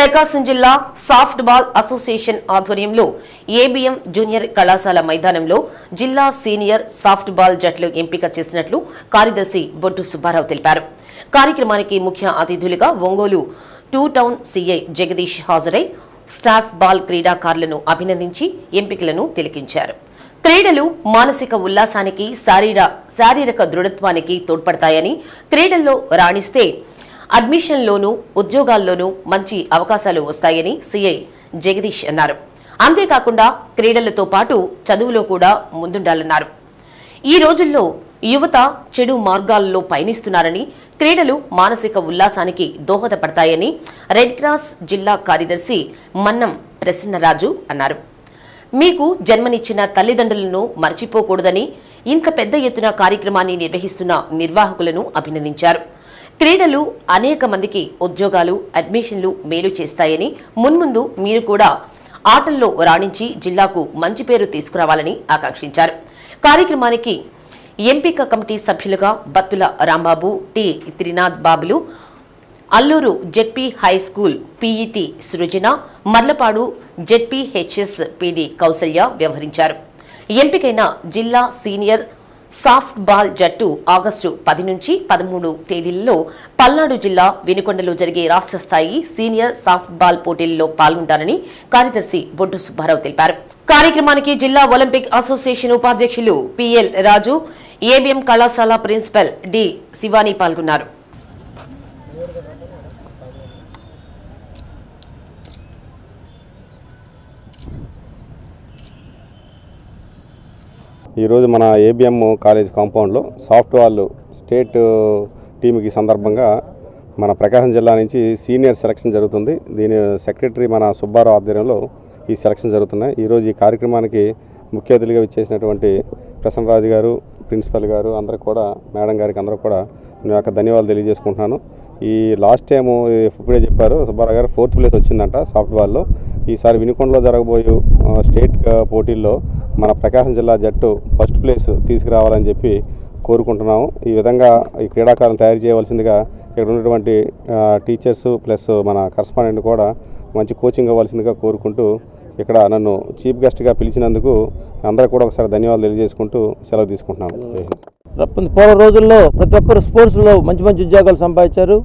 ప్రకాశం జిల్లా soft ball association ఆధ్వర్యంలో ABM junior కళాశాల మైదానంలో జిల్లా సీనియర్ సాఫ్ట్ బాల్ జట్లు ఎంపిక చేసినట్లు కార్యదర్శి బొట్టు సుబ్బారావు తెలిపారు. కార్యక్రమానికి ముఖ్య అతిథులుగా ఒంగోలు 2 టౌన్ సీఐ జగదీష్ హాజరై స్టాఫ్ బాల్ క్రీడాకారులను అభినందించి ఎంపికలను తిలకించారు. క్రీడలు మానసిక ఉల్లాసానికి శారీరక దృఢత్వానికి తోడ్పడతాయని, క్రీడల్లో రాణిస్తే అడ్మిషన్లోనూ ఉద్యోగాల్లోనూ మంచి అవకాశాలు వస్తాయని సీఐ జగదీష్ అన్నారు. అంతేకాకుండా క్రీడలతో పాటు చదువులో కూడా ముందుండాలన్నారు. ఈ రోజుల్లో యువత చెడు మార్గాల్లో పయనిస్తున్నారని, క్రీడలు మానసిక ఉల్లాసానికి దోహదపడతాయని రెడ్ క్రాస్ జిల్లా కార్యదర్శి మన్నం ప్రసన్నరాజు అన్నారు. మీకు జన్మనిచ్చిన తల్లిదండ్రులను మర్చిపోకూడదని, ఇంత పెద్ద ఎత్తున కార్యక్రమాన్ని నిర్వహిస్తున్న నిర్వాహకులను అభినందించారు. క్రీడలు అనేక మందికి ఉద్యోగాలు, అడ్మిషన్లు మేలు చేస్తాయని, మున్ముందు మీరు కూడా ఆటల్లో రాణించి జిల్లాకు మంచి పేరు తీసుకురావాలని ఆకాంక్షించారు. కార్యక్రమానికి ఎంపిక కమిటీ సభ్యులుగా Battula Rambabu, T Trinath Babulu, Alluru ZP high school PET Srujana, Marlapadu ZPHS PD Kausalya వ్యవహరించారు. ఎంపికైన జిల్లా సీనియర్ సాఫ్ట్ బాల్ జట్టు ఆగస్టు 10 నుంచి 13 తేదీలలో పల్నాడు జిల్లా వినుకొండలో జరిగే రాష్ట్ర స్థాయి సీనియర్ సాఫ్ట్ బాల్ పోటీల్లో పాల్గొంటారని కార్యదర్శి బొట్టు సుబ్బారావు తెలిపారు. కార్యక్రమానికి జిల్లా ఒలింపిక్ అసోసియేషన్ ఉపాధ్యక్షులు పిఎల్ రాజు, ఏబీఎం కళాశాల ప్రిన్సిపల్ డి శివాని పాల్గొన్నారు. ఈరోజు మన ఏబీఎం కాలేజ్ కాంపౌండ్లో సాఫ్ట్ బాల్ స్టేట్ టీంకి సందర్భంగా మన ప్రకాశం జిల్లా నుంచి సీనియర్ సెలక్షన్ జరుగుతుంది. దీని సెక్రటరీ మన సుబ్బారావు ఆధ్వర్యంలో ఈ సెలక్షన్ జరుగుతున్నాయి. ఈరోజు ఈ కార్యక్రమానికి ముఖ్య అతిథిగా ఇచ్చేసినటువంటి ప్రసన్నరాజు గారు, ప్రిన్సిపల్ గారు, అందరికి కూడా, మేడం గారికి అందరూ కూడా నేను యొక్క ధన్యవాదాలు తెలియజేసుకుంటున్నాను. ఈ లాస్ట్ టైము ఇప్పుడే చెప్పారు సుబ్బారావు గారు 4th ప్లేస్ వచ్చిందంట సాఫ్ట్ బాల్లో. ఈసారి వినుకొండలో జరగబోయే స్టేట్ పోటీల్లో మన ప్రకాశం జిల్లా జట్టు 1st ప్లేస్ తీసుకురావాలని చెప్పి కోరుకుంటున్నాము. ఈ విధంగా ఈ క్రీడాకారులను తయారు చేయవలసిందిగా ఇక్కడ ఉన్నటువంటి టీచర్స్ ప్లస్ మన కరస్పాండెంట్ కూడా మంచి కోచింగ్ ఇవ్వాల్సిందిగా కోరుకుంటూ ఇక్కడ నన్ను చీఫ్ గెస్ట్గా పిలిచినందుకు అందరూ కూడా ఒకసారి ధన్యవాదాలు తెలియజేసుకుంటూ సెలవు తీసుకుంటున్నాను. పూర్వ రోజుల్లో ప్రతి ఒక్కరు స్పోర్ట్స్లో మంచి మంచి ఉద్యోగాలు సంపాదించారు.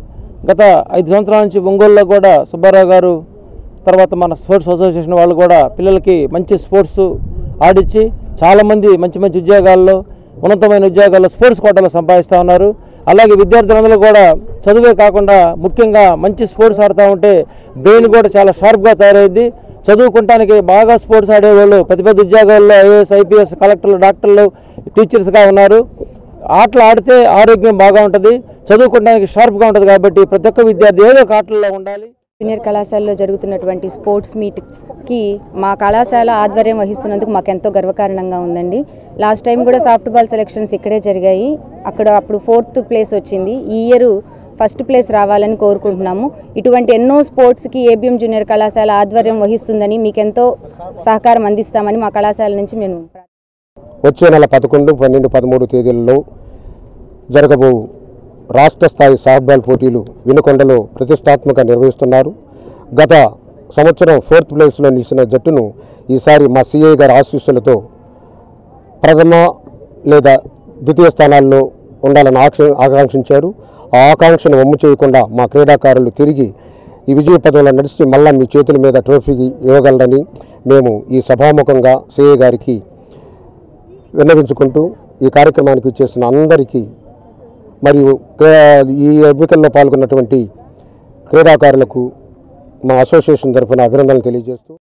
గత 5 సంవత్సరాల నుంచి ఒంగోలులో కూడా సుబ్బారావు గారు, తర్వాత మన స్పోర్ట్స్ అసోసియేషన్ వాళ్ళు కూడా పిల్లలకి మంచి స్పోర్ట్స్ ఆడిచ్చి చాలామంది మంచి మంచి ఉద్యోగాల్లో, ఉన్నతమైన ఉద్యోగాల్లో స్పోర్ట్స్ కోటాలో సంపాదిస్తూ ఉన్నారు. అలాగే విద్యార్థులందరూ కూడా చదువే కాకుండా ముఖ్యంగా మంచి స్పోర్ట్స్ ఆడుతూ ఉంటే బ్రెయిన్ కూడా చాలా షార్ప్గా తయారైంది. చదువుకుంటానికి బాగా స్పోర్ట్స్ ఆడేవాళ్ళు పెద్ద పెద్ద ఉద్యోగాల్లో ఐఏఎస్, ఐపీఎస్, కలెక్టర్లు, డాక్టర్లు, టీచర్స్గా ఉన్నారు. ఆటలు ఆడితే ఆరోగ్యం బాగా ఉంటుంది, చదువుకోవడానికి షార్ప్గా ఉంటుంది. కాబట్టి ప్రతి ఒక్క విద్యార్థి ఏదో ఒక ఆటల్లో ఉండాలి. జూనియర్ కళాశాలలో జరుగుతున్నటువంటి స్పోర్ట్స్ మీట్కి మా కళాశాల ఆధ్వర్యం వహిస్తున్నందుకు మాకు ఎంతో గర్వకారణంగా ఉందండి. లాస్ట్ టైం కూడా సాఫ్ట్ బాల్ సెలక్షన్స్ ఇక్కడే జరిగాయి. అప్పుడు 4th ప్లేస్ వచ్చింది. ఈ ఇయర్ 1st ప్లేస్ రావాలని కోరుకుంటున్నాము. ఇటువంటి ఎన్నో స్పోర్ట్స్కి ఏబీఎం జూనియర్ కళాశాల ఆధ్వర్యం వహిస్తుందని, మీకెంతో సహకారం అందిస్తామని మా కళాశాల నుంచి మేము వచ్చే నెల 11, 12, 13 తేదీలలో జరగబో రాష్ట్ర స్థాయి సాఫ్ట్ బాల్ పోటీలు వినుకొండలో ప్రతిష్టాత్మకంగా నిర్వహిస్తున్నారు. గత సంవత్సరం 4th ప్లేస్లో నిలిచిన జట్టును ఈసారి మా సిఐ గారి ఆశీస్సులతో ప్రథమ లేదా ద్వితీయ స్థానాల్లో ఉండాలని ఆకాంక్షించారు. ఆ ఆకాంక్షను వమ్ము చేయకుండా మా క్రీడాకారులు తిరిగి ఈ విజయ పదంలో నడిచి మళ్ళా మీ చేతుల మీద ట్రోఫీ ఇవ్వగలరని మేము ఈ సభాముఖంగా సిఐ గారికి విన్నవించుకుంటూ ఈ కార్యక్రమానికి ఇచ్చేసిన అందరికీ మరియు ఈ ఎంపికల్లో పాల్గొన్నటువంటి క్రీడాకారులకు మా అసోసియేషన్ తరఫున అభినందనలు తెలియజేస్తూ